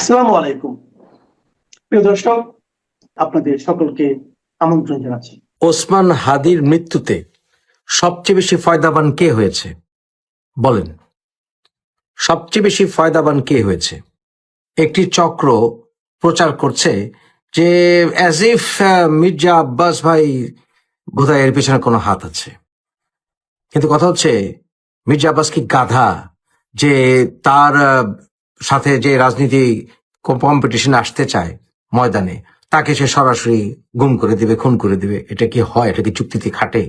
আসসালামু আলাইকুম। প্রিয় দর্শক, আপনাদের সকলকে আমন্ত্রণ জানাচ্ছি। ওসমান হাদির মৃত্যুতে সবচেয়ে বেশি ফয়দাবান কে হয়েছে বলেন? সবচেয়ে বেশি ফয়দাবান কে হয়েছে? একটি চক্র প্রচার করছে যে অ্যাজ ইফ মির্জা আব্বাস ভাই বোধহয় এর পেছনে কোনো হাত আছে। কিন্তু কথা হচ্ছে, মির্জা আব্বাস কি গাধা যে তার সাথে যে রাজনীতি কম্পিটিশনে আসতে চায় ময়দানে, তাকে সে সরাসরি গুম করে দিবে, খুন করে দিবে? এটা কি হয়? এটা কি চুক্তিতে খাটে?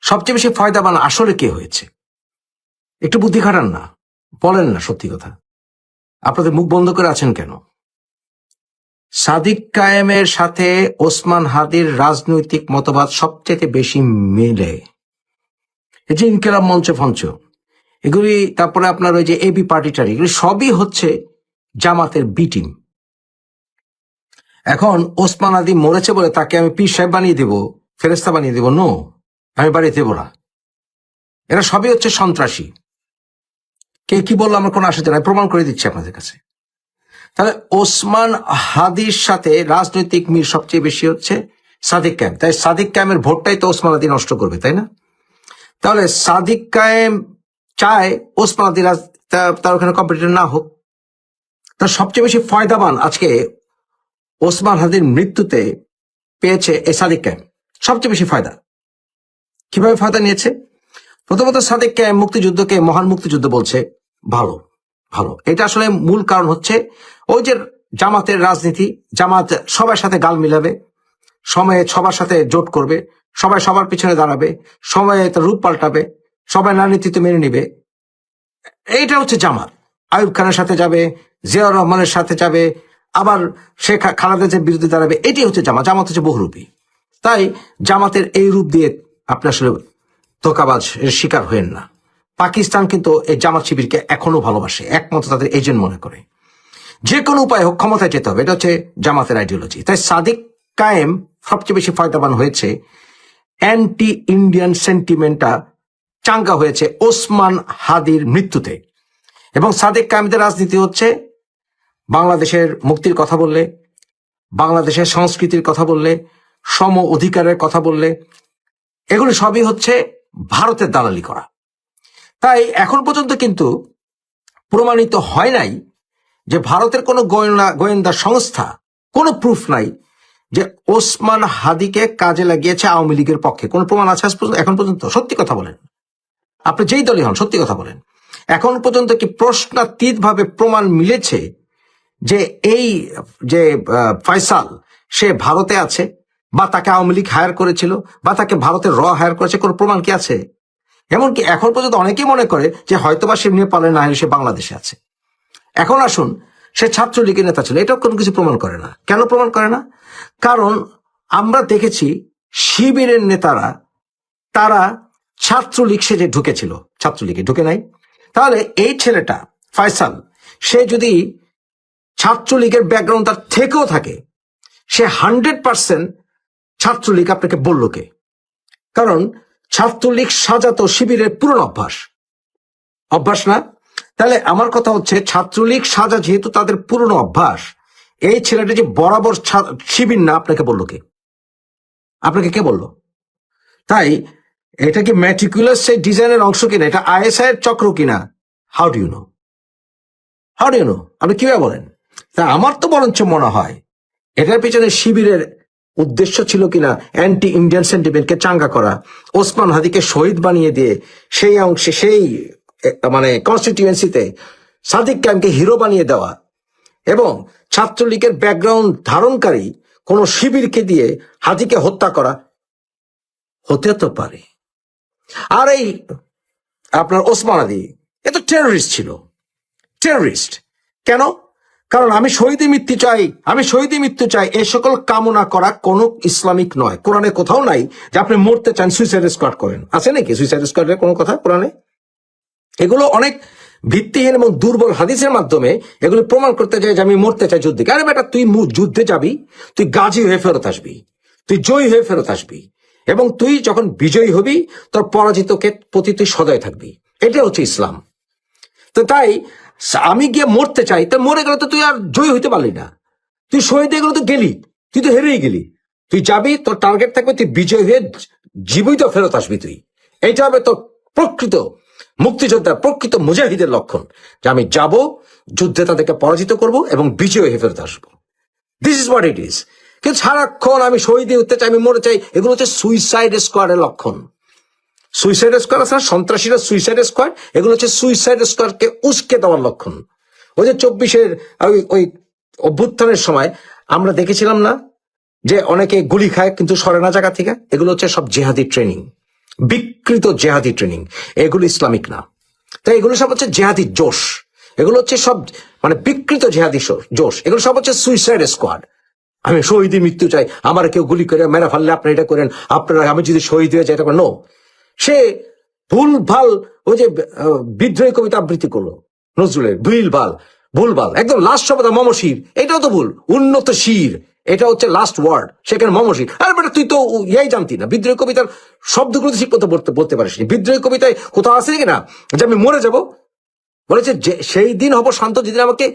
সবচেয়ে বেশি ফয়দাবান আসলে কে হয়েছে? একটু বুদ্ধি খাটান না, বলেন না সত্যি কথা। আপনাদের মুখ বন্ধ করে আছেন কেন? সাদিক কায়েমের সাথে ওসমান হাদির রাজনৈতিক মতবাদ সবচেয়ে বেশি মিলে। এই যে ইনকিলাব মঞ্চ ফঞ্চ এগুলি, তারপরে আপনার ওই যে এবি পার্টিটারি, এগুলি সবই হচ্ছে জামাতের বি টিম। এখন ওসমান হাদি মরেছে বলে তাকে আমি পীর সাহেব বানিয়ে দেব, ফেরেস্তা বানিয়ে দেব? নো, আমি বাড়িয়ে দেব না। এরা সবই হচ্ছে সন্ত্রাসী। কে কি বললো আমার কোনো আসা যায় না, প্রমাণ করে দিচ্ছি আপনাদের কাছে। তাহলে ওসমান হাদির সাথে রাজনৈতিক মিল সবচেয়ে বেশি হচ্ছে সাদিক কায়েম। তাই সাদিক কায়েমের ভোটটাই তো ওসমান হাদি নষ্ট করবে, তাই না? তাহলে সাদিক কায়েম চায় ওসমান হাদি তার ওখানে কম্পিটিটর না হোক। তার সবচেয়ে বেশি ফয়দাবান আজকে ওসমান হাদির মৃত্যুতে পেয়েছে এই সাদিক কায়েম। সবচেয়ে বেশি ফায়দা কিভাবে ফায়দা নিয়েছে? প্রথমত সাদিক কায়েম মুক্তিযুদ্ধকে মহান মুক্তিযুদ্ধ বলছে। ভালো ভালো, এটা আসলে মূল কারণ হচ্ছে ওই যে জামাতের রাজনীতি। জামাত সবার সাথে গাল মিলাবে, সময়ে সবার সাথে জোট করবে, সবাই সবার পিছনে দাঁড়াবে, সময়ে তার রূপ পাল্টাবে, সবাই নার নীতিতে মেনে নিবে। এইটা হচ্ছে জামাত। আয়ুব খানের সাথে যাবে, জিয়াউর রহমানের সাথে যাবে, আবার শেখ খালেদার বিরুদ্ধে দাঁড়াবে। এটি হচ্ছে জামাত। জামাত হচ্ছে বহুরূপী। তাই জামাতের এই রূপ দিয়ে আপনি আসলে ধোঁকাবাজ শিকার হয়েন না। পাকিস্তান কিন্তু এই জামাত শিবিরকে এখনো ভালোবাসে, একমাত্র তাদের এজেন্ট মনে করে। যে কোনো উপায় হোক ক্ষমতায় যেতে হবে, এটা হচ্ছে জামাতের আইডিওলজি। তাই সাদিক কায়েম সবচেয়ে বেশি ফয়দাবান হয়েছে। অ্যান্টি ইন্ডিয়ান সেন্টিমেন্টটা চাঙ্গা হয়েছে ওসমান হাদির মৃত্যুতে। এবং সাদিক কায়েমদের রাজনীতি হচ্ছে বাংলাদেশের মুক্তির কথা বললে, বাংলাদেশের সংস্কৃতির কথা বললে, সম অধিকারের কথা বললে, এগুলো সবই হচ্ছে ভারতের দালালি করা। তাই এখন পর্যন্ত কিন্তু প্রমাণিত হয় নাই যে ভারতের কোনো গোয়েন্দা সংস্থা, কোনো প্রুফ নাই যে ওসমান হাদিকে কাজে লাগিয়েছে আওয়ামী লীগের পক্ষে। কোনো প্রমাণ আছে এখন পর্যন্ত? সত্যি কথা বলেন, আপনি যেই দলই হন, সত্যি কথা বলেন। এখন পর্যন্ত কি প্রশ্নাতীত ভাবে প্রমাণ মিলেছে যে এই যে ফয়সাল সে ভারতে আছে, বা তাকে আওয়ামী লীগ হায়ার করেছিল, বা তাকে ভারতের হায়ার করেছে? কোনো প্রমাণ কি আছে? এমনকি এখন পর্যন্ত অনেকেই মনে করে যে হয়তোবা সে নেপালে না হলে সে বাংলাদেশে আছে। এখন আসুন, সে ছাত্রলীগের নেতা ছিল, এটাও কোনো কিছু প্রমাণ করে না। কেন প্রমাণ করে না? কারণ আমরা দেখেছি শিবিরের নেতারা, তারা ছাত্রলীগ সেজে ঢুকেছিল, ছাত্রলীগে ঢুকে নাই। তাহলে এই ছেলেটা ফয়সাল, সে যদি ছাত্রলীগের ব্যাকগ্রাউন্ড তার থেকেও থাকে, সে 100% ছাত্রলীগ আপনাকে বলল কে? কারণ ছাত্রলীগ সাজাতো শিবিরের পুরনো অভ্যাস না? তাহলে আমার কথা হচ্ছে, ছাত্রলীগ সাজা যেহেতু তাদের পুরনো অভ্যাস, এই ছেলেটা যে বরাবর শিবির না, আপনাকে বললো কে? আপনাকে কে বললো? তাই এটা কি ম্যাটিকুলাস সেই ডিজাইনের অংশ কিনা? এটা আইএসআই এর চক্র কিনা? How do you know? আপনি কিভাবে বলেন? তা আমার তো বরঞ্চ মনে হয় এটার পিছনে শিবিরের উদ্দেশ্য ছিল কিনা অ্যান্টি ইন্ডিয়ান সেন্টিমেন্টকে চাঙ্গা করা, ওসমান হাদিকে শহীদ বানিয়ে দিয়ে সেই অংশে, সেই মানে কনস্টিটিউয়েন্সিতে সাদিক কায়েমকে হিরো বানিয়ে দেওয়া, এবং ছাত্রলীগের ব্যাকগ্রাউন্ড ধারণকারী কোন শিবিরকে দিয়ে হাদিকে হত্যা করা। হতে তো পারে। আর এই আপনার ওসমান হাদি এ তো টেররিস্ট ছিল। টেররিস্ট কেন? কারণ আমি শহীদে মৃত্যু চাই, এই সকল কামনা করা কোনো ইসলামিক নয়। কোরআনে কোথাও নাই যে আপনি মরতে চান সুইসাইড স্কোয়াড করেন। আছে নাকি সুইসাইড স্কোয়াডের কোনো কথা কোরআনে? এগুলো অনেক ভিত্তিহীন এবং দুর্বল হাদিসের মাধ্যমে এগুলো প্রমাণ করতে চাই যে আমি মরতে চাই যুদ্ধে। আরে বেটা, তুই যুদ্ধে যাবি, তুই গাজী হয়ে ফেরত আসবি, তুই জয়ী হয়ে ফেরত আসবি, এবং তুই যখন বিজয়ী হবি তোর পরাজিতকে প্রতি তুই সদয় থাকবি। এটা হচ্ছে ইসলাম। তো তাই আমি গিয়ে মরতে চাই, তা মরে গেলে তো তুই আর জয়ী হইতে পারলি না, তুই শহীদ হয়ে গেলে তো গেলি, তুই তো হেরেই গেলি। তুই যাবি, তোর টার্গেট থাকবে তুই বিজয় হয়ে জীবিত ফেরত আসবি। তুই এইটা হবে তোর প্রকৃত মুক্তিযোদ্ধা, প্রকৃত মুজাহিদের লক্ষণ, যে আমি যাব, যুদ্ধে তাদেরকে পরাজিত করব এবং বিজয় হয়ে ফেরত আসবো। This is what it is. কিন্তু সারাক্ষণ আমি শহীদ হতে চাই, আমি মরে চাই, এগুলো হচ্ছে সুইসাইড স্কোয়াডের লক্ষণ। সুইসাইড স্কোয়াড আছে না, সন্ত্রাসীরা সুইসাইড স্কোয়াড, এগুলো হচ্ছে সুইসাইড স্কোয়াডকে উস্কে দেওয়ার লক্ষণ। ওই যে 24-এর ওই অভ্যুত্থানের সময় আমরা দেখেছিলাম না যে অনেকে গুলি খায় কিন্তু সরে না জায়গা থেকে? এগুলো হচ্ছে সব জেহাদি ট্রেনিং, বিকৃত জেহাদি ট্রেনিং, এগুলো ইসলামিক না। তাই এগুলো সব হচ্ছে জেহাদি জোশ, এগুলো হচ্ছে সব মানে বিকৃত জেহাদি জোশ, এগুলো সব হচ্ছে সুইসাইড স্কোয়াড। আমি শহীদ মৃত্যু চাই, আমার কেউ গুলি করে মেরে ফেললে আপনি এটা করেন, আপনারা আমি যদি শহীদ হয়ে যাই এটা করেন। নো, সে ভুল ভাল ওই যে বিদ্রোহী কবিতা আবৃত্তি করলো নজরুলের, ভুলভাল একদম লাস্ট শব্দ মমশির, এটাও তো ভুল। উন্নত শির, এটা হচ্ছে লাস্ট ওয়ার্ড, সেখানে মমশির। আরে বেটা তুই তো ইয়াই জানতি না, বিদ্রোহী কবিতার শব্দগুলো ঠিক মতো বলতে পারিস নি। বিদ্রোহী কবিতায় কোথাও আছে কিনা যে আমি মরে যাব? বলেছে যে সেই দিন হব শান্ত যেদিন আমাকে,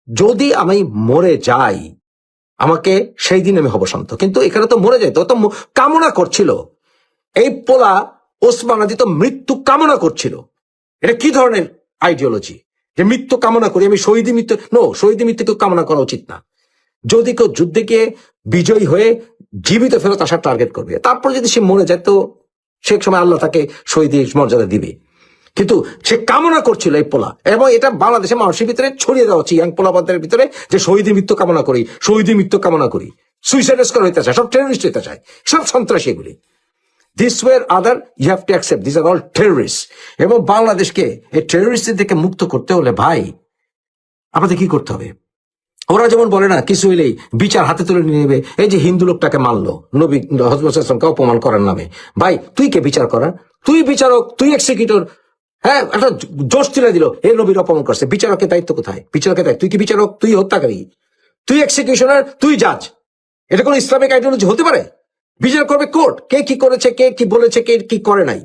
যদি আমি মরে যাই আমাকে সেই দিন আমি হব শান্ত। কিন্তু এখানে তো মরে যাই, তো কামনা করছিল এই পোলা ওসমান আদি, তো মৃত্যু কামনা করছিল। এটা কি ধরনের আইডিওলজি যে মৃত্যু কামনা করি আমি? শহীদ মৃত্যু, নো, শহীদ মৃত্যু কেউ কামনা করা উচিত না। যদি কেউ যুদ্ধে গিয়ে বিজয়ী হয়ে জীবিত ফেরত আসার টার্গেট করবে, তারপর যদি সে মরে যায় তো সে সময় আল্লাহ তাকে শহীদের মর্যাদা দিবে। কিন্তু সে কামনা করছিল এই পোলা, এবং এটা বাংলাদেশের মানুষের ভিতরে ছড়িয়ে দেওয়া হচ্ছে, ইয়াং পোলাপাদের ভিতরে, যে শহীদের মৃত্যু কামনা করি, শহীদের মৃত্যু কামনা করি, সুইসাইড স্কোয়াড হইতে চায়, সব টেররিস্ট হইতে চায়, সব সন্ত্রাসী এগুলি। This way or other, you have to accept these are all terrorists. এবং বাংলাদেশকে এই টেররিস্টদের থেকে মুক্ত করতে হলে ভাই আমাদের কি করতে হবে? ওরা যেমন বলে না, কিছু হইলেই বিচার হাতে তুলে নিয়ে নেবে। এই যে হিন্দু লোকটাকে মারলো নবী হযরতকে অপমান করার নামে, ভাই তুই কে বিচার করার? তুই বিচারক, তুই এক্সিকিউটর। হ্যাঁ, একটা জোশ তুলে দিল, এ নবীর অপমান করছে, বিচারকের দায়িত্ব কোথায়? বিচারকের দায়িত্ব, তুই কি বিচারক? তুই হত্যাকারী, তুই এক্সিকিউশনার, তুই জাজ। এটা কোন ইসলামিক আইডিওলজি হতে পারে? বিচার করবে কোর্ট, কে কি করেছে, কে কি বলেছে, কে কি করে নাই।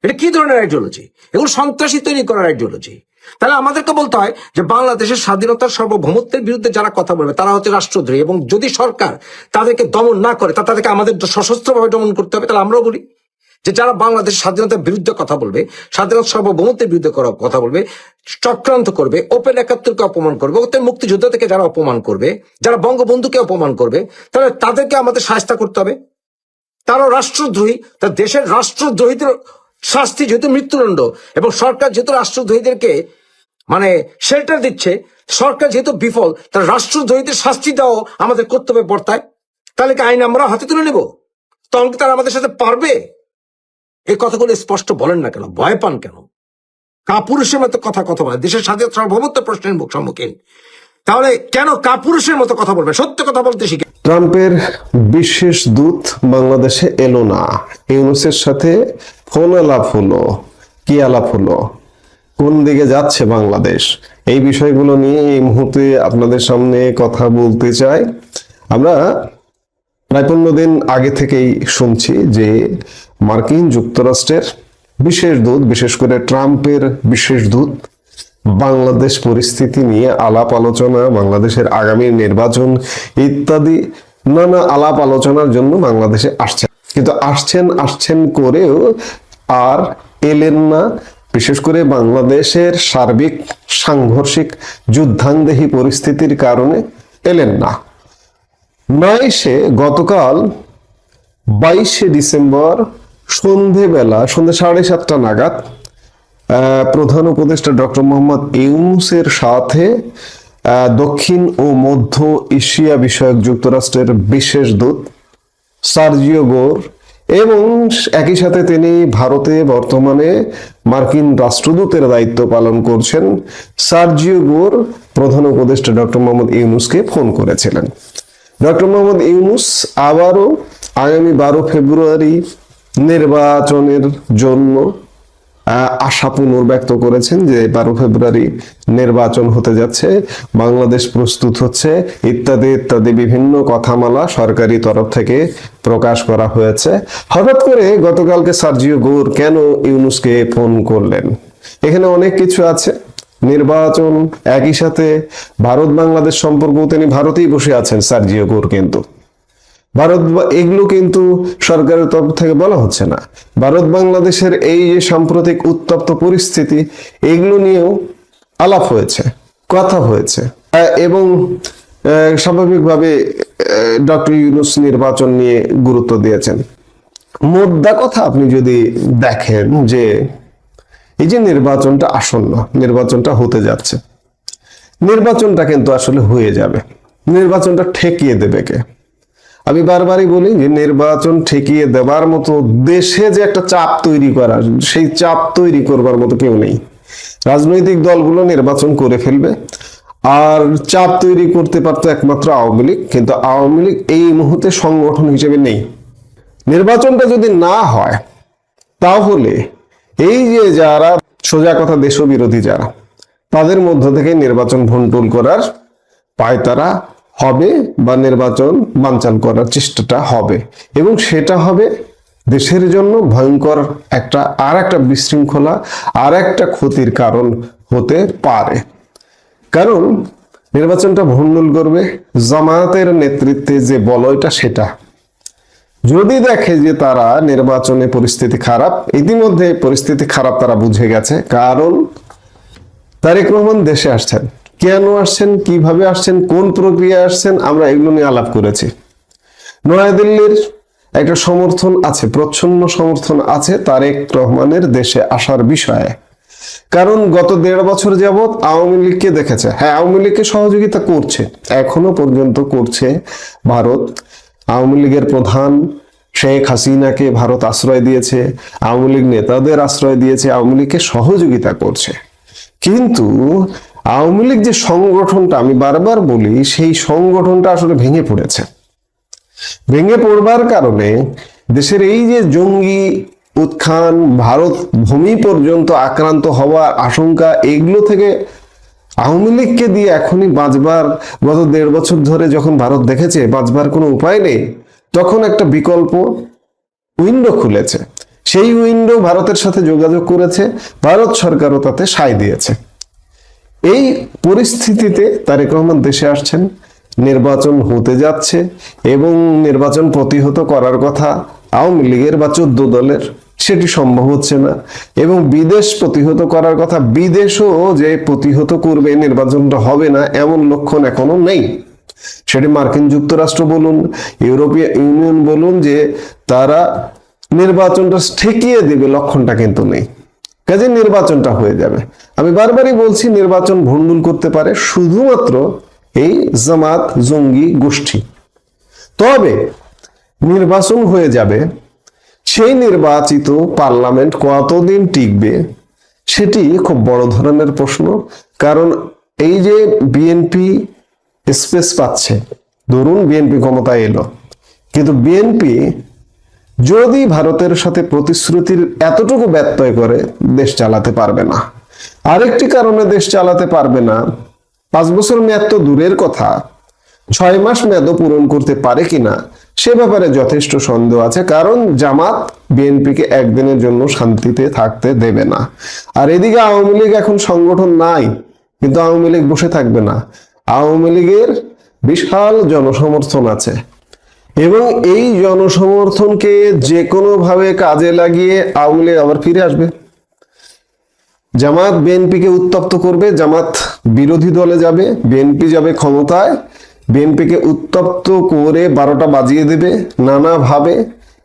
এটা কি ধরনের আইডিওলজি? এগুলো সন্ত্রাসী তৈরি করার আইডিওলজি। তাহলে আমাদেরকে বলতে হয় যে বাংলাদেশের স্বাধীনতার সার্বভৌমত্বের বিরুদ্ধে যারা কথা বলবে তারা হচ্ছে রাষ্ট্রদ্রোহী, এবং যদি সরকার তাদেরকে দমন না করে তাদেরকে আমাদের সশস্ত্রভাবে দমন করতে হবে। তাহলে আমরাও বলি যে যারা বাংলাদেশের স্বাধীনতার বিরুদ্ধে কথা বলবে, স্বাধীনতা সার্বভৌমত্বের বিরুদ্ধে কথা বলবে, চক্রান্ত করবে, ওপেন ৭১-কে অপমান করবে, ওদের মুক্তিযোদ্ধা থেকে যারা অপমান করবে, যারা বঙ্গবন্ধুকে অপমান করবে, তাহলে তাদেরকে আমাদের শাস্তি করতে হবে। তারাও রাষ্ট্রদ্রোহী, তার দেশের রাষ্ট্রদ্রোহীদের শাস্তি যেহেতু মৃত্যুদণ্ড, এবং সরকার যেহেতু রাষ্ট্রদ্রোহীদেরকে মানে শেল্টার দিচ্ছে, সরকার যেহেতু বিফল, তার রাষ্ট্রদ্রোহীদের শাস্তি দেওয়া আমাদের কর্তব্যে বর্তায়। তাহলে কি আইন আমরা হাতে তুলে নেব? তখন কি তারা আমাদের সাথে পারবে? এই কথাগুলো স্পষ্ট বলেন না কেন? ভয় পান কেন? কাপুরুষের মতো কথা বলে দেশের স্বাধীনতা সার্বভৌমত্ব প্রশ্নের সম্মুখীন, তাহলে কেন কাপুরুষের মতো কথা বলবে? সত্য কথা বলতে শিখে। ট্রাম্পের বিশেষ দূত বাংলাদেশে এলো না, ইউনূসের সাথে ফোন আলাপ হলো, কি আলাপ হলো, কোন দিকে যাচ্ছে বাংলাদেশ, এই বিষয়গুলো নিয়ে এই মুহূর্তে আপনাদের সামনে কথা বলতে চাই। আমরা প্রায় 15 দিন আগে থেকেই শুনছি যে মার্কিন যুক্তরাষ্ট্রের বিশেষ দূত, বিশেষ করে ট্রাম্পের বিশেষ দূত বাংলাদেশ পরিস্থিতি নিয়ে আলাপ আলোচনা, বাংলাদেশের আগামী নির্বাচন ইত্যাদি নানা আলাপ আলোচনার জন্য বাংলাদেশে আসছেন। কিন্তু আসছেন করেও আর এলেন না, বিশেষ করে বাংলাদেশের সার্বিক সাংঘর্ষিক যুদ্ধাংদেহী পরিস্থিতির কারণে এলেন না। নয় সে গতকাল 22শে ডিসেম্বর সন্ধে 7:30 নাগাদ প্রধান উপদেষ্টা ডক্টর মোহাম্মদ ইউনূসের সাথে দক্ষিণ ও মধ্য এশিয়া বিষয়ক যুক্তরাষ্ট্রের বিশেষ দূত সার্জিও গোর, এবং একই সাথে তিনি ভারতে বর্তমানে মার্কিন রাষ্ট্রদূতের দায়িত্ব পালন করছেন সার্জিও গোর প্রধান উপদেষ্টা ডক্টর মোহাম্মদ ইউনূসকে ফোন করেছিলেন। ডক্টর মোহাম্মদ ইউনূস আবারও আগামী 12 ফেব্রুয়ারি নির্বাচনের জন্য আশা পুনর্ব্যক্ত করেছেন যে 12 ফেব্রুয়ারি নির্বাচন হতে যাচ্ছে, বাংলাদেশ প্রস্তুত হচ্ছে, ইত্যাদি ইত্যাদি বিভিন্ন কথামালা সরকারি তরফ থেকে প্রকাশ করা হয়েছে। হঠাৎ করে গতকালকে সার্জিও গোর কেন ইউনূসকে ফোন করলেন? এখানে অনেক কিছু আছে, নির্বাচন, একই সাথে ভারত বাংলাদেশ সম্পর্ক, তিনি ভারতেই বসে আছেন সার্জিও গোর, কিন্তু এগুলো কিন্তু সরকারের তরফ থেকে বলা হচ্ছে না। ভারত বাংলাদেশের এই যে সাম্প্রতিক উত্তপ্ত পরিস্থিতি, এগুলো নিয়েও আলাপ হয়েছে, কথা হয়েছে, এবং স্বাভাবিকভাবে ডক্টর ইউনূস নির্বাচন নিয়ে গুরুত্ব দিয়েছেন। মোদ্দা কথা আপনি যদি দেখেন যে এই যে নির্বাচনটা আসন্ন, নির্বাচনটা হতে যাচ্ছে, নির্বাচনটা কিন্তু আসলে হয়ে যাবে। নির্বাচনটা ঠেকিয়ে দেবে কে? আমি বারবারই বলি যে নির্বাচন ঠেকিয়ে দেবার মতো, দেশে যে একটা চাপ তৈরি করার, সেই চাপ তৈরি করবার মতো কেউ নেই। রাজনৈতিক দলগুলো নির্বাচন করে ফেলবে, আর চাপ তৈরি করতে পারতো একমাত্র আওয়ামী লীগ, কিন্তু আওয়ামী লীগ এই মুহূর্তে সংগঠন হিসেবে নেই। নির্বাচনটা যদি না হয়, তাহলে এই যে যারা সোজা কথা দেশবিরোধী যারা, তাদের মধ্য থেকে নির্বাচন ভণ্ডুল করার পায়তারা হবে, বা নির্বাচন বানচাল করার চেষ্টাটা হবে, এবং সেটা হবে দেশের জন্য ভয়ঙ্কর একটা বিশৃঙ্খলা, আর একটা ক্ষতির কারণ হতে পারে। কারণ নির্বাচনটা ভণ্ডুল করবে জামায়াতের নেতৃত্বে যে বলয়টা, সেটা যদি দেখে যে তারা নির্বাচনে পরিস্থিতি খারাপ, ইতিমধ্যে পরিস্থিতি খারাপ তারা বুঝে গেছে। কারণ তারেক রহমান দেশে আসছেন, কেন আসছেন, কিভাবে আসছেন, কোন প্রক্রিয়া আসছেন, আমরা এগুলো নিয়ে আলাপ করেছি। নয়াদিল্লির একটা সমর্থন আছে, প্রচ্ছন্ন সমর্থন আছে তারেক রহমানের দেশে আসার বিষয়ে। কারণ গত 1.5 বছর যাবৎ আওয়ামী লীগকে দেখেছে, হ্যাঁ আওয়ামী লীগকে সহযোগিতা করছে, এখনো পর্যন্ত করছে ভারত। আওয়ামী লীগের প্রধান শেখ হাসিনাকে ভারত আশ্রয় দিয়েছে, আওয়ামী লীগ নেতাদের আশ্রয় দিয়েছে, আওয়ামী লীগকে সহযোগিতা করছে। কিন্তু আওয়ামী লীগ যে সংগঠনটা, আমি বারবার বলি, সেই সংগঠনটা আসলে ভেঙে পড়েছে। ভেঙে পড়বার কারণে দেশের এই যে জঙ্গি উত্থান, ভারত ভূমি পর্যন্ত আক্রান্ত হওয়ার আশঙ্কা, এগুলো থেকে আওয়ামী লীগকে দিয়ে এখনই বাঁচবার, গত 1.5 বছর ধরে যখন ভারত দেখেছে বাঁচবার কোনো উপায় নেই, তখন একটা বিকল্প উইন্ডো খুলেছে। সেই উইন্ডো ভারতের সাথে যোগাযোগ করেছে, ভারত সরকারও তাতে সায় দিয়েছে। এই পরিস্থিতিতে তারেক রহমান দেশে আসছেন, নির্বাচন হতে যাচ্ছে, এবং নির্বাচন প্রতিহত করার কথা আওয়ামী লীগের বা 14 দলের, সেটি সম্ভব হচ্ছে না। এবং বিদেশ প্রতিহত করার কথা, বিদেশও যে প্রতিহত করবে, নির্বাচনটা হবে না এমন লক্ষণ এখনো নেই। সেটি মার্কিন যুক্তরাষ্ট্র বলুন, ইউরোপীয় ইউনিয়ন বলুন, যে তারা নির্বাচনটা ঠেকিয়ে দিবে, লক্ষণটা কিন্তু নেই। কাজে নির্বাচনটা হয়ে যাবে। আমি বারবারই বলছি, নির্বাচন ভণ্ডুল করতে পারে শুধুমাত্র এই জামাত জঙ্গি গোষ্ঠী। তবে নির্বাচন হয়ে যাবে, সেই নির্বাচিত পার্লামেন্ট কতদিন টিকবে, সেটি খুব বড় ধরনের প্রশ্ন। কারণ এই যে বিএনপি স্পেস পাচ্ছে, ধরুন বিএনপি ক্ষমতায় এলো, কিন্তু বিএনপি যদি ভারতের সাথে প্রতিশ্রুতির এতটুকু ব্যত্যয় করে, দেশ চালাতে পারবে না। আরেকটি কারণে দেশ চালাতে পারবে না, 5 বছর মেয়াদ তো দূরের কথা, 6 মাস মেয়াদও পূরণ করতে পারে কিনা সে ব্যাপারে যথেষ্ট সন্দেহ আছে। কারণ জামাত বিএনপিকে একদিনের জন্য শান্তিতে থাকতে দেবে না। আর এদিকে আওয়ামী লীগ এখন সংগঠন নাই, কিন্তু আওয়ামী লীগ বসে থাকবে না। আওয়ামী লীগের বিশাল জনসমর্থন আছে, এবং এই জনসমর্থনকে যে কোনো ভাবে কাজে লাগিয়ে আওয়ামী লীগ আবার ফিরে আসবে। জামাত বিএনপিকে উত্তপ্ত করবে, জামাত বিরোধী দলে যাবে, বিএনপি যাবে ক্ষমতায়, বিএনপিকে উত্তপ্ত করে 12টা বাজিয়ে দেবে নানাভাবে।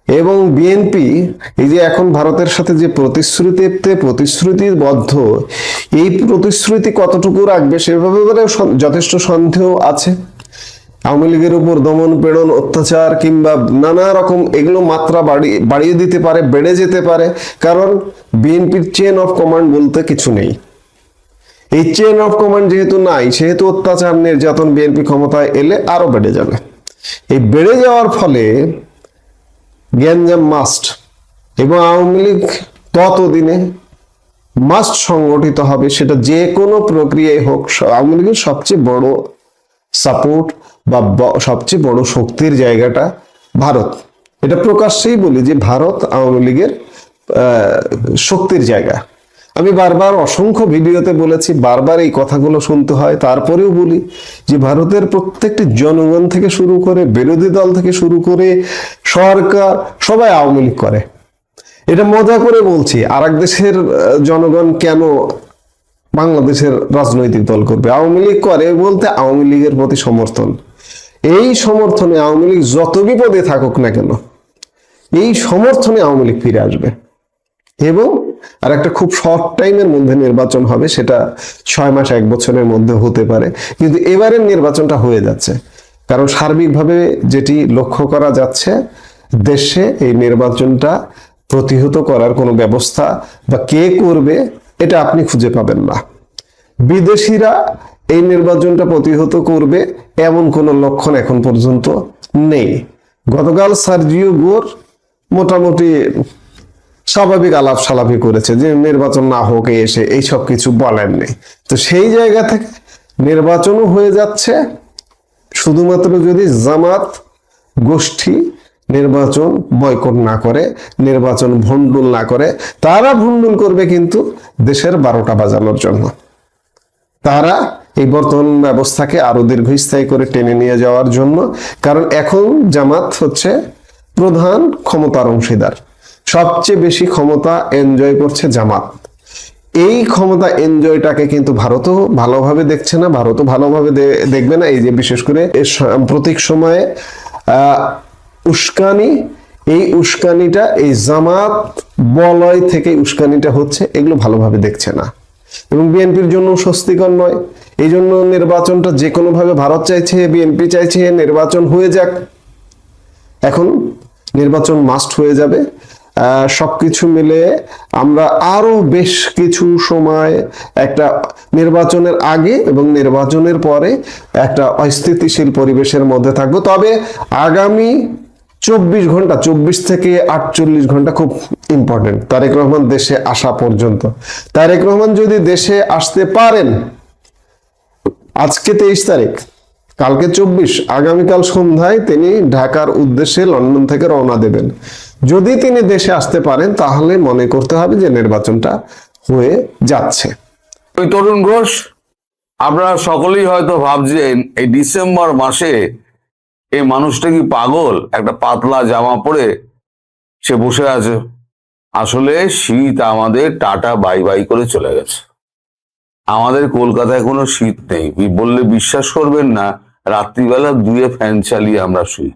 এবং বিএনপি এই যে এখন ভারতের সাথে যে প্রতিশ্রুতিবদ্ধ, এই প্রতিশ্রুতি কতটুকু রাখবে সে ব্যাপারে যথেষ্ট সন্দেহ আছে। আওয়ামী লীগের উপর দমন পীড়ন, অত্যাচার কিংবা নানা রকম এগুলো মাত্রা বাড়িয়ে দিতে পারে, বেড়ে যেতে পারে। কারণ বিএনপির চেন অফ কমান্ড বলতে কিছু নেই। এই চেন অফ কমান্ড যেহেতু নাই, সেহেতু অত্যাচার নির্যাতন বিএনপি ক্ষমতায় এলে আরো বেড়ে যাবে। এই বেড়ে যাওয়ার ফলে গ্যাঞ্জাম মাস্ট, এবং আওয়ামী লীগ ততদিনে মাস্ট সংগঠিত হবে, সেটা যে কোনো প্রক্রিয়ায় হোক। আওয়ামী লীগের সবচেয়ে বড় সাপোর্ট বা সবচেয়ে বড় শক্তির জায়গাটা ভারত। এটা প্রকাশ্যেই বলি যে ভারত আওয়ামী লীগের শক্তির জায়গা। আমি বারবার অসংখ্য ভিডিওতে বলেছি, বারবার এই কথাগুলো শুনতে হয়, তারপরেও বলি যে ভারতের প্রত্যেকটি জনগণ থেকে শুরু করে বিরোধী দল থেকে শুরু করে সরকার সবাই আওয়ামী লীগ করে। এটা মজা করে বলছি, আর এক দেশের জনগণ কেন বাংলাদেশের রাজনৈতিক দল করবে? আওয়ামী লীগ করে বলতে আওয়ামী লীগের প্রতি সমর্থন। এই সমর্থনে আওয়ামী লীগ যত বিপদে থাকুক না কেন, এই সমর্থনে আওয়ামী লীগ ফিরে আসবে। এবং আর একটা খুব শর্ট টাইমের মধ্যে নির্বাচন হবে, সেটা 6 মাস 1 বছরের মধ্যে হতে পারে, কিন্তু এবারের নির্বাচনটা হয়ে যাচ্ছে। কারণ সার্বিকভাবে যেটি লক্ষ্য করা যাচ্ছে, দেশে এই নির্বাচনটা প্রতিহত করার কোনো ব্যবস্থা বা কে করবে এটা আপনি খুঁজে পাবেন না। বিদেশিরা এই নির্বাচনটা প্রতিহত করবে এমন কোনো লক্ষণ এখন পর্যন্ত নেই। গতকাল সার্জিও গোর মোটামুটি স্বাভাবিক আলাপ সালাপি করেছে যে নির্বাচন না হোক, এসে এইসব কিছু বলেননি। তো সেই জায়গা থেকে নির্বাচনও হয়ে যাচ্ছে, শুধুমাত্র যদি জামাত গোষ্ঠী নির্বাচন বয়কট না করে, নির্বাচন ভণ্ডুল না করে। তারা ভণ্ডুল করবে কিন্তু দেশের 12টা বাজানোর জন্য। তারা এই বর্তমান ব্যবস্থাকে আরো দীর্ঘস্থায়ী করে টেনে নিয়ে যাওয়ার জন্য। কারণ এখন জামাত হচ্ছে প্রধান ক্ষমতার অংশীদার, সবচেয়ে বেশি ক্ষমতা এনজয় করছে জামাত। এই ক্ষমতা এনজয়টাকে কিন্তু ভারতও ভালোভাবে দেখছে না, ভারতও ভালোভাবে দেখবে না। এই যে বিশেষ করে সাম্প্রতিক সময়ে উস্কানি, এই উস্কানিটা এই জামাত বলয় থেকে উস্কানিটা হচ্ছে, এগুলো ভালোভাবে দেখছে না এবং বিএনপির জন্য স্বস্তিকর নয়। এই জন্য নির্বাচনটা যে কোনো ভাবে ভারত চাইছে, বিএনপি চাইছে নির্বাচন হয়ে যাক। এখন নির্বাচন মাস্ট হয়ে যাবে। সবকিছু মিলে আমরা আরো বেশ কিছু সময় একটা নির্বাচনের আগে এবং নির্বাচনের পরে একটা অস্থিতিশীল পরিবেশের মধ্যে থাকবো। তবে আগামী 24 ঘন্টা, 24 থেকে 48 ঘন্টা খুব ইম্পর্টেন্ট তারেক রহমান দেশে আসা পর্যন্ত। তারেক রহমান যদি দেশে আসতে পারেন, আজকে 23 তারিখ, কালকে 24, আগামীকাল সন্ধ্যায় তিনি ঢাকার উদ্দেশ্যে লন্ডন থেকে রওনা দেবেন। যদি তিনি দেশে আসতে পারেন তাহলে মনে করতে হবে যে নির্বাচনটা হয়ে যাচ্ছে। ওই তরুণ ঘোষ, আপনারা সকলেই হয়তো ভাবছেন এই ডিসেম্বর মাসে এই মানুষটা কি পাগল, একটা পাতলা জামা পরে সে বসে আছে। আসলে শীত আমাদের টাটা বাই বাই করে চলে গেছে। আমাদের কলকাতায় কোনো শীত নেই বললে বিশ্বাস করবেন না। রাত্রিবেলা 2 ফ্যান চালিয়ে আমরা শুই।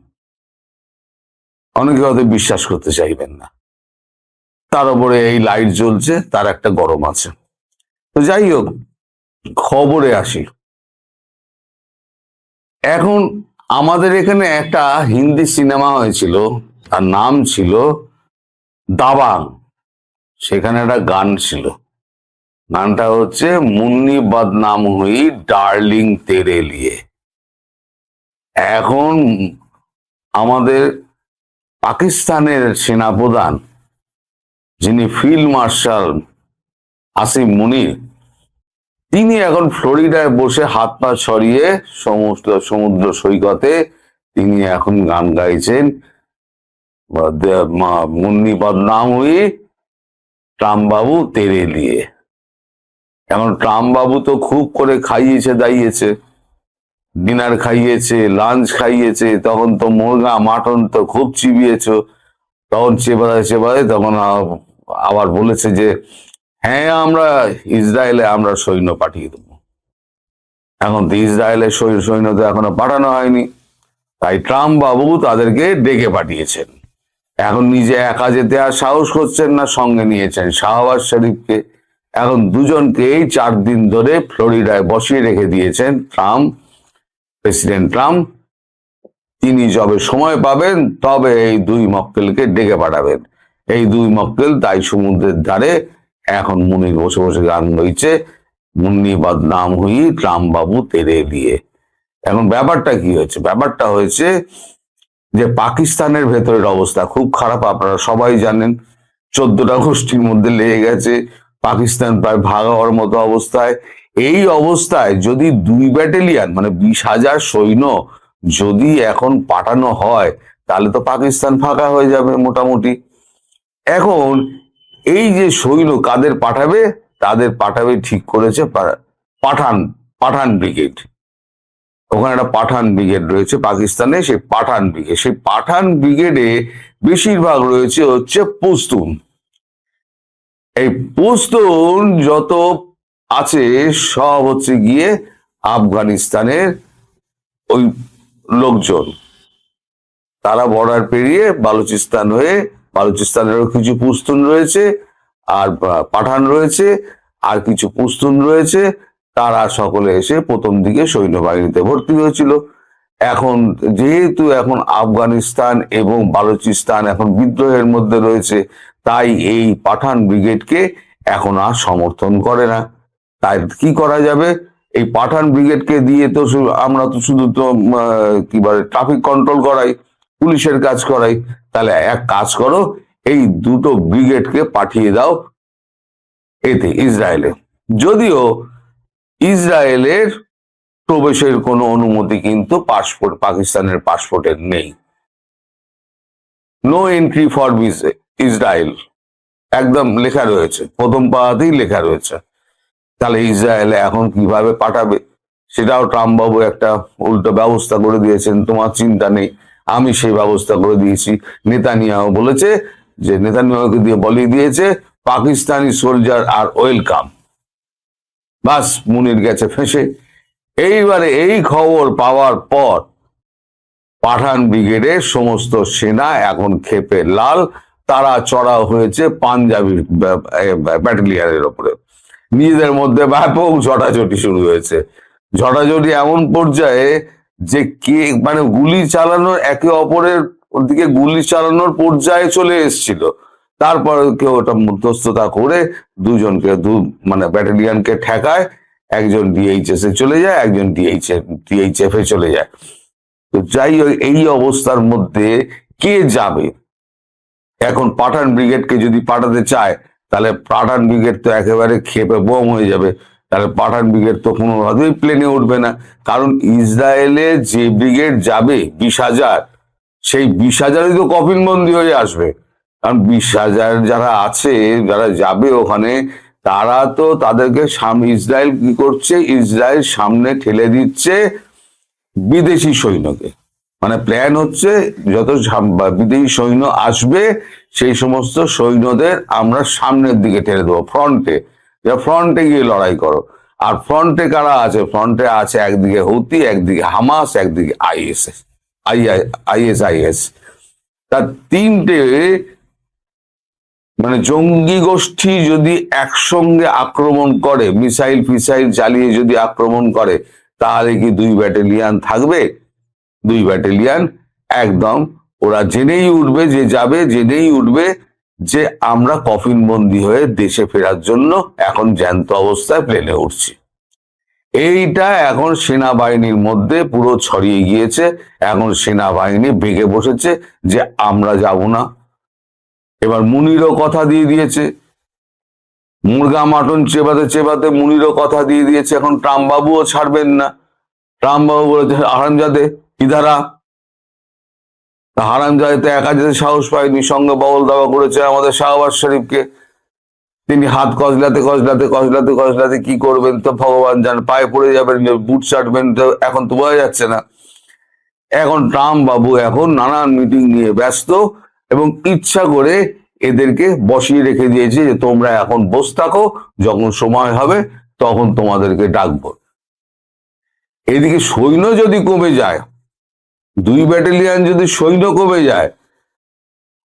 অনেকে হয়তো বিশ্বাস করতে চাইবেন না। তার উপরে এই লাইট জ্বলছে, তার একটা গরম আছে। তো যাই হোক, খবরে আসি। এখন আমাদের এখানে একটা হিন্দি সিনেমা হয়েছিল, তার নাম ছিল দাবাং। সেখানে একটা গান ছিল, গানটা হচ্ছে মুন্নি বদনাম হুই ডার্লিং তেরে লিয়ে। এখন আমাদের পাকিস্তানের সেনাপ্রধান, যিনি ফিল্ড মার্শাল আসিম মুনির, তিনি এখন ফ্লোরিডায় বসে হাত পা ছড়িয়ে সমস্ত সমুদ্র সৈকতে তিনি এখন গান গাইছেন, মুন্নি বদনাম হুই ট্রাম্প বাবু তেরে লিয়ে। এখন ট্রাম্প বাবু তো খুব করে খাইয়েছে দাইয়েছে, ডিনার খাইয়েছে, লাঞ্চ খাইয়েছে, তখন তো মুরগা মাটন তো খুব চিবিয়েছ। তখন চেবাদে তখন আবার বলেছে যে হ্যাঁ আমরা ইসরায়েলে আমরা সৈন্য পাঠিয়ে দেবো। এখন তো ইসরায়েলের সৈন্য তো এখনো পাঠানো হয়নি, তাই ট্রাম্প বাবু তাদেরকে ডেকে পাঠিয়েছেন। এখন নিজে একা যেতে আর সাহস করছেন না, সঙ্গে নিয়েছেন শাহবাজ শরীফকে। এখন দুজনকেই 4 দিন ধরে ফ্লোরিডায় বসিয়ে রেখে দিয়েছেন প্রেসিডেন্ট ট্রাম্প। তিনি যবে সময় পাবেন তবে এই 2 মক্কেলকে ডেকে পাঠাবেন। এই 2 মক্কেল তাই সমুদ্রের ধারে এখন মুনির বসে বসে গান গাইছে, মুন্নি বদনাম হুই ট্রাম্প বাবু তেরে লিয়ে। এখন ব্যাপারটা কি হয়েছে? ব্যাপারটা হয়েছে যে পাকিস্তানের ভেতরের অবস্থা খুব খারাপ, আপনারা সবাই জানেন। 14টা গোষ্ঠীর মধ্যে লেগে গেছে, পাকিস্তান প্রায় ভাগ হওয়ার মতো অবস্থায়। এই অবস্থায় যদি 2 ব্যাটালিয়ন মানে 20,000 সৈন্য যদি এখন পাঠানো হয়, তাহলে তো পাকিস্তান ফাঁকা হয়ে যাবে মোটামুটি। এখন এই যে সৈন্য কাদের পাঠাবে? তাদের পাঠাবে ঠিক করেছে পাঠান পাঠান ব্রিগেড। ওখানে একটা পাঠান ব্রিগেড রয়েছে পাকিস্তানে, সেই পাঠান ব্রিগেড, সেই পাঠান ব্রিগেডে বেশিরভাগ রয়েছে হচ্ছে পশতুন। এই পশতুন যত আছে সব হচ্ছে গিয়ে আফগানিস্তানের ওই লোকজন। তারা বর্ডার পেরিয়ে বালুচিস্তান হয়ে, বালুচিস্তানেরও কিছু পশতুন রয়েছে আর পাঠান রয়েছে আর কিছু পশতুন রয়েছে, তারা সকলে এসে প্রথম দিকে সৈন্যবাহিনীতে ভর্তি হয়েছিল। এখন যেহেতু এখন আফগানিস্তান এবং বালুচিস্তান এখন বিদ্রোহের মধ্যে রয়েছে, তাই এই পাঠান ব্রিগেডকে এখন আর সমর্থন করে না। তাই কি করা যাবে, এই পাঠান ব্রিগেডকে দিয়ে তো আমরা তো শুধু তো কি বলে ট্রাফিক কন্ট্রোল করাই, পুলিশের কাজ করাই। তাহলে এক কাজ করো, এই দুটো ব্রিগেডকে পাঠিয়ে দাও এতে ইসরায়েলে। যদিও ইসরায়েলের প্রবেশের কোনো অনুমতি কিন্তু পাকিস্তানের পাসপোর্টের নেই। নো এন্ট্রি ফর ইসরায়েল একদম লেখা রয়েছে, প্রথম পাতাতেই লেখা রয়েছে। তাহলে ইসরায়েলে এখন কিভাবে পাঠাবে, সেটাও ট্রাম্প বাবু একটা উল্টো ব্যবস্থা করে দিয়েছেন। তোমার চিন্তা নেই, আমি সেই ব্যবস্থা করে দিয়েছি। নেতানিয়াহু বলেছে যে, নেতানিয়াহুকে দিয়ে বলিয়ে দিয়েছে পাকিস্তানি সোলজার আর ওয়েলকাম। বাস, মুনির গেছে ফেঁসে। এইবারে এই খবর পাওয়ার পর পাঠান ব্রিগেডের সমস্ত সেনা এখন ক্ষেপে লাল। তারা চড়াও হয়েছে পাঞ্জাবির ব্যাটালিয়নের ওপরে। নিজেদের মধ্যে ব্যাপক ঝটাঝটি শুরু হয়েছে। ঝটাঝটি এমন পর্যায়ে যে কে মানে গুলি চালানোর, একে অপরের দিকে গুলি চালানোর পর্যায়ে চলে এসেছিল। তারপর কেউ ওটা মধ্যস্থতা করে দুজনকে মানে ব্যাটালিয়নকে ঠেকায়, একজন ডিএইচএস এ চলে যায়, একজন ডিএইচএফ এ চলে যায়। তো যাই হোক, এই অবস্থার মধ্যে কে যাবে? এখন পাঠান ব্রিগেডকে যদি পাঠাতে চায়, তাহলে পাঠান ব্রিগেড তো একেবারে ক্ষেপে বোম হয়ে যাবে। তাহলে পাঠান ব্রিগেড তো কোনোভাবেই প্লেনে উঠবে না, কারণ ইসরায়েলে যে ব্রিগেড যাবে 20,000, সেই 20,000ই তো কফিনবন্দি হয়ে আসবে। কারণ 20,000 যারা আছে, যারা যাবে ওখানে, তারা তো তাদেরকে ইসরায়েল কি করছে, ইসরায়েল সামনে ঠেলে দিচ্ছে বিদেশি সৈন্যকে। মানে প্ল্যান হচ্ছে যত বিদেশি সৈন্য আসবে, সেই সমস্ত সৈন্যদের আমরা সামনের দিকে ঠেলে দেবো, ফ্রন্টে গিয়ে লড়াই করো। আর ফ্রন্টে কারা আছে? ফ্রন্টে আছে একদিকে হুতি, একদিকে হামাস, একদিকে আইএস। তার তিনটে মানে জঙ্গি গোষ্ঠী যদি একসঙ্গে আক্রমণ করে, মিসাইল ফিসাইল চালিয়ে যদি আক্রমণ করে, তাহলে কি 2 ব্যাটালিয়ান থাকবে? 2 ব্যাটালিয়ান একদম ওরা জেনেই উঠবে, যে যাবে জেনেই উঠবে যে আমরা কফিনবন্দি হয়ে দেশে ফেরার জন্য এখন জ্যান্ত অবস্থায় প্লেনে উঠছি। এইটা এখন সেনাবাহিনীর মধ্যে পুরো ছড়িয়ে গিয়েছে। এখন সেনাবাহিনী বেগে বসেছে যে আমরা যাব না। এবার মুনিরও কথা দিয়ে দিয়েছে, মুরগা মাটন চেবাতে মুনিরও কথা দিয়ে দিয়েছে। এখন ট্রাম্প বাবুও ছাড়বেন না। ট্রাম্প বাবু বলেছে, হারামজাদে ইধারা। হারামজাদে তো একা যেতে সাহস পায়নি, সঙ্গে বগল দাবা করেছে আমাদের শাহবাজ শরীফকে। তিনি হাত কজলাতে কি করবেন তো ভগবান জান, পায়ে পড়ে যাবেন, বুট চাটবেন, তো এখন তো বোঝা যাচ্ছে না। এখন ট্রাম্প বাবু এখন নানান মিটিং নিয়ে ব্যস্ত এবং ইচ্ছা করে এদেরকে বসিয়ে রেখে দিয়েছে যে তোমরা এখন বসে থাকো, যখন সময় হবে তখন তোমাদেরকে ডাকবো। এদিকে সৈন্য যদি কমে যায়, 2 ব্যাটালিয়ন যদি সৈন্য কমে যায়,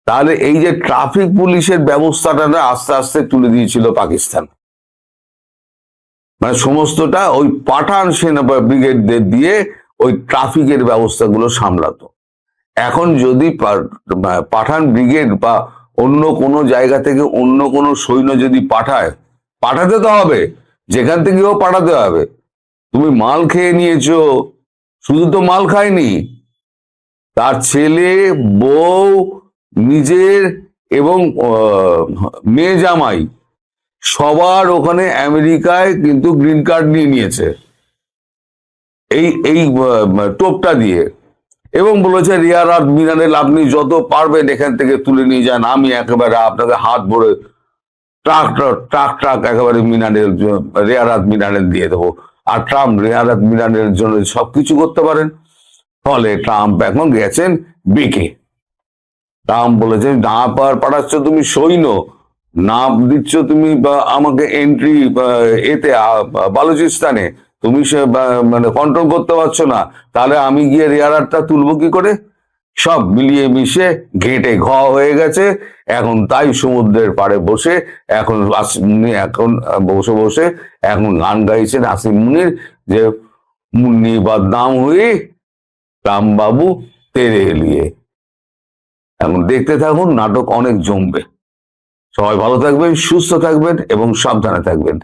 তাহলে এই যে ট্রাফিক পুলিশের ব্যবস্থাটা না আস্তে আস্তে তুলে দিয়েছিল পাকিস্তান। মানে সমস্তটা ওই পাঠান সেনা ব্রিগেডদের দিয়ে ওই ট্রাফিকের ব্যবস্থাগুলো সামলাতো। এখন যদি পাঠান ব্রিগেড বা অন্য কোনো জায়গা থেকে অন্য কোনো সৈন্য যদি পাঠাতে তো হবে, যেখান থেকেও পাঠাতে হবে। তুমি মাল খেয়ে নিয়েছো, শুধু তো মাল খায়নি, তার ছেলে, বউ, নিজের এবং মেয়ে জামাই সবার ওখানে আমেরিকায় কিন্তু গ্রিন কার্ড নিয়ে নিয়েছে এই টোপটা দিয়ে, এবং বলেছে রিয়ার আর মিনারেল আপনি যত পারবেন এখান থেকে তুলে নিয়ে যান, আমি একেবারে আপনাকে হাত ভরে ট্রাক ট্রাক ট্রাক একেবারে মিনারেল, রেয়ার আর্থ মিনারেল দিয়ে দেবো। আর ট্রাম্প রেয়ার আর্থ মিনারেলের জন্য সবকিছু করতে পারেন। ফলে ট্রাম্প এখন গেছেন বেঁকে। ট্রাম্প বলেছেন, না পাঠাচ্ছ তুমি সৈন্য, না দিচ্ছ তুমি আমাকে এন্ট্রি এতে বালুচিস্তানে, তুমি সে মানে কন্ট্রোল করতে পারছো না, তাহলে আমি গিয়ে রেয়ার আর্থটা তুলবো কি করে? সব মিলিয়ে মিশে ঘেঁটে ঘ হয়ে গেছে। এখন তাই সমুদ্রের পাড়ে বসে এখন এখন বসে বসে এখন গান গাইছেন আসিম মুনির, যে মুন্নি বদনাম হুই রাম বাবু তেরে লিয়ে। এখন দেখতে থাকুন, নাটক অনেক জমবে। সবাই ভালো থাকবেন, সুস্থ থাকবেন এবং সাবধানে থাকবেন।